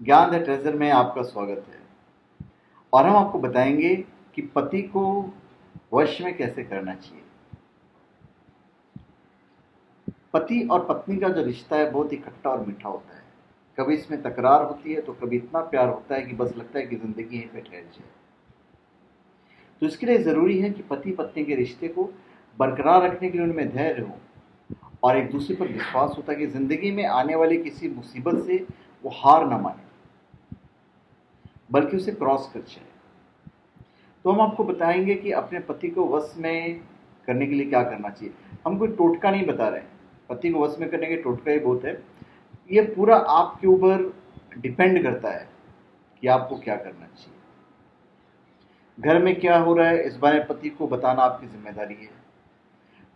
ज्ञान the treasure में आपका स्वागत है। और हम आपको बताएंगे कि पति को वश में कैसे करना चाहिए। पति और पत्नी का जो रिश्ता है बहुत ही खट्टा और मीठा होता है। कभी इसमें तकरार होती है तो कभी इतना प्यार होता है कि बस लगता है कि जिंदगी यहीं पे ठहर जाए। तो इसके लिए जरूरी है कि पति पत्नी के रिश्ते को बरकरार रखने के लिए उनमें धैर्य हो और एक दूसरे पर विश्वास होता है कि जिंदगी में आने वाली किसी मुसीबत से वो हार ना माने बल्कि उसे क्रॉस कर जाए। तो हम आपको बताएंगे कि अपने पति को वश में करने के लिए क्या करना चाहिए। हम कोई टोटका नहीं बता रहे हैं, पति को वश में करने के टोटका ही बहुत है। ये पूरा आपके ऊपर डिपेंड करता है कि आपको क्या करना चाहिए। घर में क्या हो रहा है इस बारे में पति को बताना आपकी जिम्मेदारी है,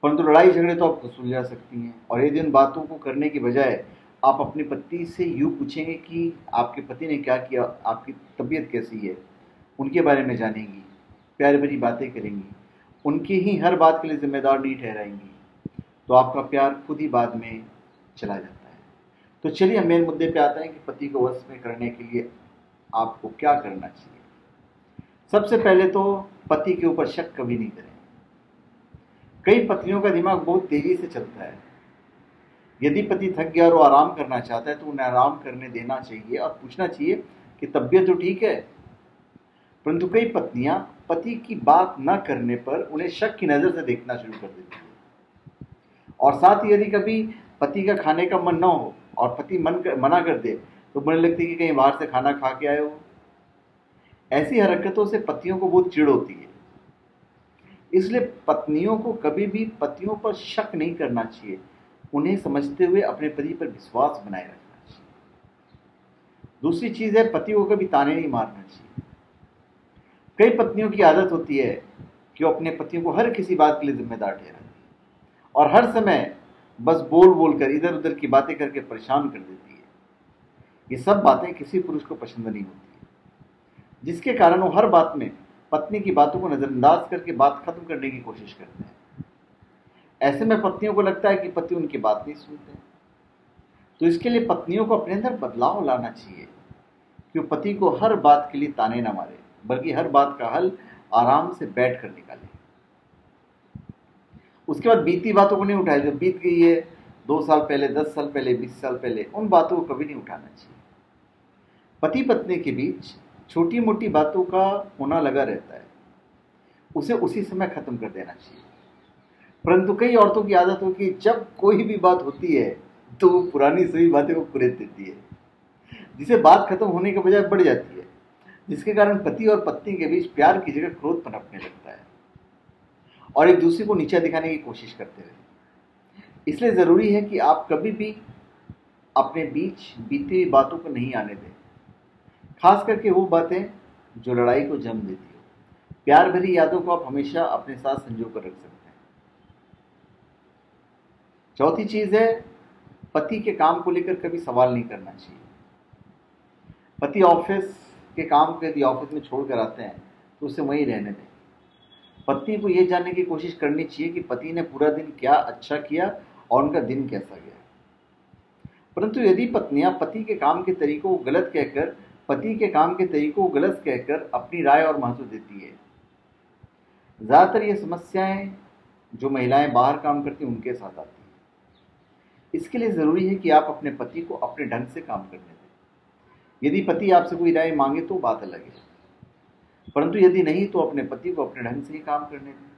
परंतु लड़ाई झगड़े तो आपको सुलझा सकती हैं। और ये दिन बातों को करने की बजाय आप अपने पति से यूँ पूछेंगे कि आपके पति ने क्या किया, आपकी तबीयत कैसी है, उनके बारे में जानेंगी, प्यार भरी बातें करेंगी, उनकी ही हर बात के लिए जिम्मेदार नहीं ठहराएंगी, तो आपका प्यार खुद ही बाद में चला जाता है। तो चलिए हम मेन मुद्दे पे आते हैं कि पति को वश में करने के लिए आपको क्या करना चाहिए। सबसे पहले तो पति के ऊपर शक कभी नहीं करें। कई पत्नियों का दिमाग बहुत तेजी से चलता है। यदि पति थक गया और वो आराम करना चाहता है तो उन्हें आराम करने देना चाहिए और पूछना चाहिए कि तबीयत तो ठीक है। परंतु कई पत्नियां पति की बात न करने पर उन्हें शक की नज़र से देखना शुरू कर देती है। और साथ ही यदि कभी पति का खाने का मन न हो और पति मना कर दे तो मुझे लगती है कि कहीं बाहर से खाना खा के आए हो। ऐसी हरकतों से पतियों को बहुत चिढ़ होती है। इसलिए पत्नियों को कभी भी पतियों पर शक नहीं करना चाहिए, उन्हें समझते हुए अपने पति पर विश्वास बनाए रखना चाहिए। दूसरी चीज है, पति को कभी ताने नहीं मारना चाहिए। कई पत्नियों की आदत होती है कि वो अपने पतियों को हर किसी बात के लिए जिम्मेदार ठहराती है और हर समय बस बोल बोल कर इधर उधर की बातें करके परेशान कर देती है। ये सब बातें किसी पुरुष को पसंद नहीं होती है, जिसके कारण वो हर बात में पत्नी की बातों को नजरअंदाज करके बात खत्म करने की कोशिश करते हैं। ऐसे में पत्नियों को लगता है कि पति उनकी बात नहीं सुनते। तो इसके लिए पत्नियों को अपने अंदर बदलाव लाना चाहिए कि वो पति को हर बात के लिए ताने ना मारे, बल्कि हर बात का हल आराम से बैठ कर निकाले। उसके बाद बीती बातों को नहीं उठाए। जो बीत गई है 2 साल पहले, 10 साल पहले, 20 साल पहले, उन बातों को कभी नहीं उठाना चाहिए। पति पत्नी के बीच छोटी मोटी बातों का होना लगा रहता है, उसे उसी समय खत्म कर देना चाहिए। परंतु कई औरतों की आदत हो कि जब कोई भी बात होती है तो वो पुरानी सभी बातें को कुरेद देती है, जिसे बात खत्म होने के बजाय बढ़ जाती है, जिसके कारण पति और पत्नी के बीच प्यार की जगह क्रोध पनपने लगता है और एक दूसरे को नीचा दिखाने की कोशिश करते हैं। इसलिए जरूरी है कि आप कभी भी अपने बीच बीती हुई बातों को नहीं आने दें, खास करके वो बातें जो लड़ाई को जन्म देती हो। प्यार भरी यादों को आप हमेशा अपने साथ संजो कर रख सकते हैं। चौथी चीज है, पति के काम को लेकर कभी सवाल नहीं करना चाहिए। पति ऑफिस के काम को यदि ऑफिस में छोड़कर आते हैं तो उसे वहीं रहने दें। पत्नी को यह जानने की कोशिश करनी चाहिए कि पति ने पूरा दिन क्या अच्छा किया और उनका दिन कैसा गया। परंतु यदि पत्नियां पति के काम के तरीकों को गलत कहकर अपनी राय और महत्व देती है, ज्यादातर ये समस्याएं जो महिलाएं बाहर काम करती हैं उनके साथ आती हैं। इसके लिए जरूरी है कि आप अपने पति को अपने ढंग से काम करने दें। यदि पति आपसे कोई राय मांगे तो बात अलग है, परंतु यदि नहीं तो अपने पति को अपने ढंग से ही काम करने दें।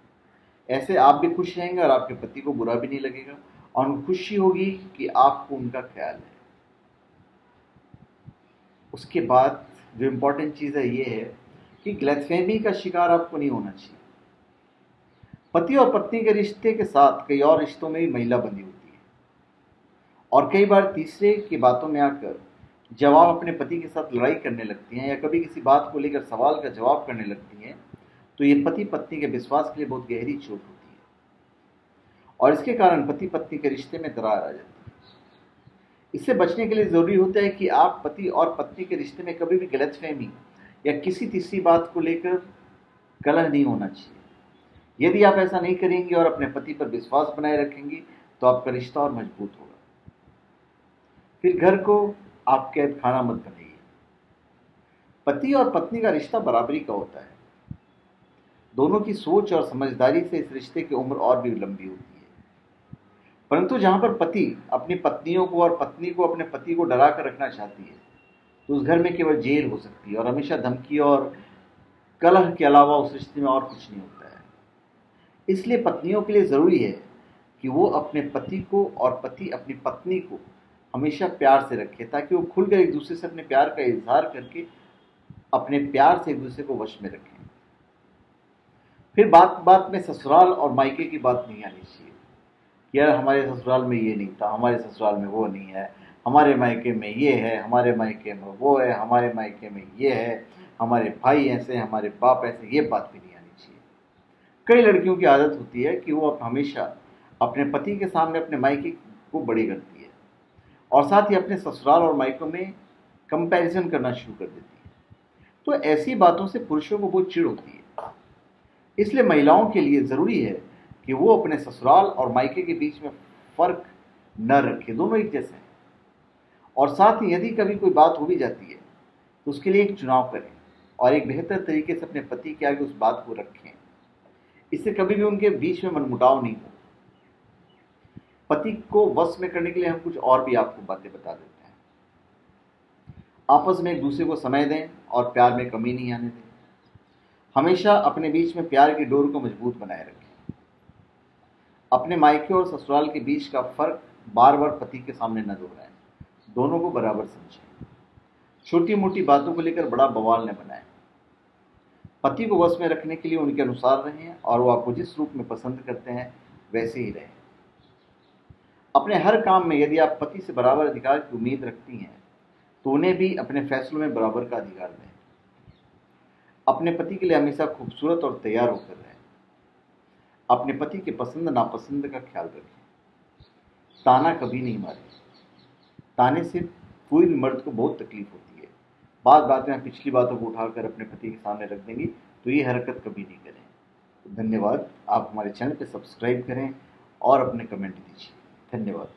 ऐसे आप भी खुश रहेंगे और आपके पति को बुरा भी नहीं लगेगा और उनको खुशी होगी कि आपको उनका ख्याल है। उसके बाद जो इम्पोर्टेंट चीज़ है ये है कि गलतफहमी का शिकार आपको नहीं होना चाहिए। पति और पत्नी के रिश्ते के साथ कई और रिश्तों में भी महिला बंधी होती है और कई बार तीसरे की बातों में आकर जब आप अपने पति के साथ लड़ाई करने लगती हैं या कभी किसी बात को लेकर सवाल का जवाब करने लगती हैं तो ये पति पत्नी के विश्वास के लिए बहुत गहरी चोट होती है और इसके कारण पति पत्नी के रिश्ते में दरार आ जाती है। इससे बचने के लिए जरूरी होता है कि आप पति और पत्नी के रिश्ते में कभी भी गलतफहमी या किसी तीसरी बात को लेकर कलह नहीं होना चाहिए। यदि आप ऐसा नहीं करेंगे और अपने पति पर विश्वास बनाए रखेंगी तो आपका रिश्ता और मजबूत होगा। फिर घर को आप कैद खाना मत बनाइए। पति और पत्नी का रिश्ता बराबरी का होता है। दोनों की सोच और समझदारी से इस रिश्ते की उम्र और भी लंबी होती है। परंतु जहां पर पति अपनी पत्नियों को और पत्नी को अपने पति को डरा कर रखना चाहती है, तो उस घर में केवल जेल हो सकती है और हमेशा धमकी और कलह के अलावा उस रिश्ते में और कुछ नहीं होता है। इसलिए पत्नियों के लिए जरूरी है कि वो अपने पति को और पति अपनी पत्नी को हमेशा प्यार से रखे, ताकि वो खुलकर एक दूसरे से अपने प्यार का इजहार करके अपने प्यार से एक दूसरे को वश में रखें। फिर बात बात में ससुराल और मायके की बात नहीं आनी चाहिए कि यार हमारे ससुराल में ये नहीं था, हमारे ससुराल में वो नहीं है, हमारे मायके में ये है, हमारे मायके में वो है, हमारे मायके में ये है, हमारे भाई ऐसे, हमारे बाप ऐसे, ये बात भी नहीं आनी चाहिए। कई लड़कियों की आदत होती है कि वो हमेशा अपने पति के सामने अपने मायके को बड़ी करती है और साथ ही अपने ससुराल और मायकों में कंपैरिजन करना शुरू कर देती है। तो ऐसी बातों से पुरुषों को बहुत चिढ़ होती है। इसलिए महिलाओं के लिए जरूरी है कि वो अपने ससुराल और मायके के बीच में फर्क न रखे, दोनों एक जैसे हैं। और साथ ही यदि कभी कोई बात हो भी जाती है तो उसके लिए एक चुनाव करें और एक बेहतर तरीके से अपने पति के आगे उस बात को रखें। इससे कभी भी उनके बीच में मनमुटाव नहीं हो। पति को वश में करने के लिए हम कुछ और भी आपको बातें बता देते हैं। आपस में एक दूसरे को समय दें और प्यार में कमी नहीं आने दें। हमेशा अपने बीच में प्यार की डोर को मजबूत बनाए रखें। अपने मायके और ससुराल के बीच का फर्क बार बार पति के सामने न दोहराएं, दोनों को बराबर समझें। छोटी मोटी बातों को लेकर बड़ा बवाल न बनाएं। पति को वश में रखने के लिए उनके अनुसार रहें और वो आपको जिस रूप में पसंद करते हैं वैसे ही रहें। अपने हर काम में यदि आप पति से बराबर अधिकार की उम्मीद रखती हैं तो उन्हें भी अपने फैसलों में बराबर का अधिकार दें। अपने पति के लिए हमेशा खूबसूरत और तैयार होकर रहें। अपने पति के पसंद नापसंद का ख्याल रखें। ताना कभी नहीं मारें। ताने से कोई भी मर्द को बहुत तकलीफ होती है। बात बात में पिछली बातों को उठाकर अपने पति के सामने रख देंगी, तो ये हरकत कभी नहीं करें। तो धन्यवाद। आप हमारे चैनल पर सब्सक्राइब करें और अपने कमेंट दीजिए। धन्यवाद।